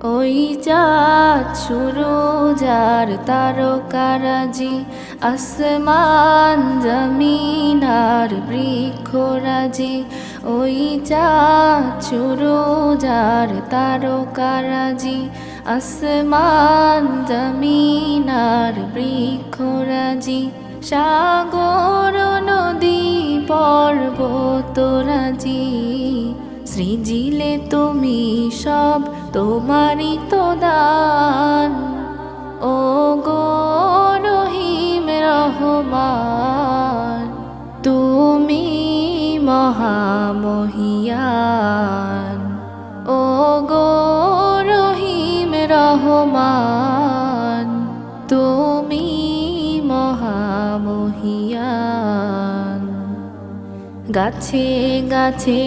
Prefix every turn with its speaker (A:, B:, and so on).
A: ওই চাঁদ সুরজ আর তারকারাজি, আসমান জমিন আর বৃক্ষরাজি। ওই চাঁদ সুরজ আর তারকারাজি, আসমান জমিন আর বৃক্ষরাজি। সাগর নদী পর্বতরাজি, সৃজিলে তুমি সব তোমারই তো দান। ও গো রহিম রহমান, তুমি মহামহিয়ান। ও গো রহিম রহমান, তুমি মহামহিয়ান। গাছে গাছে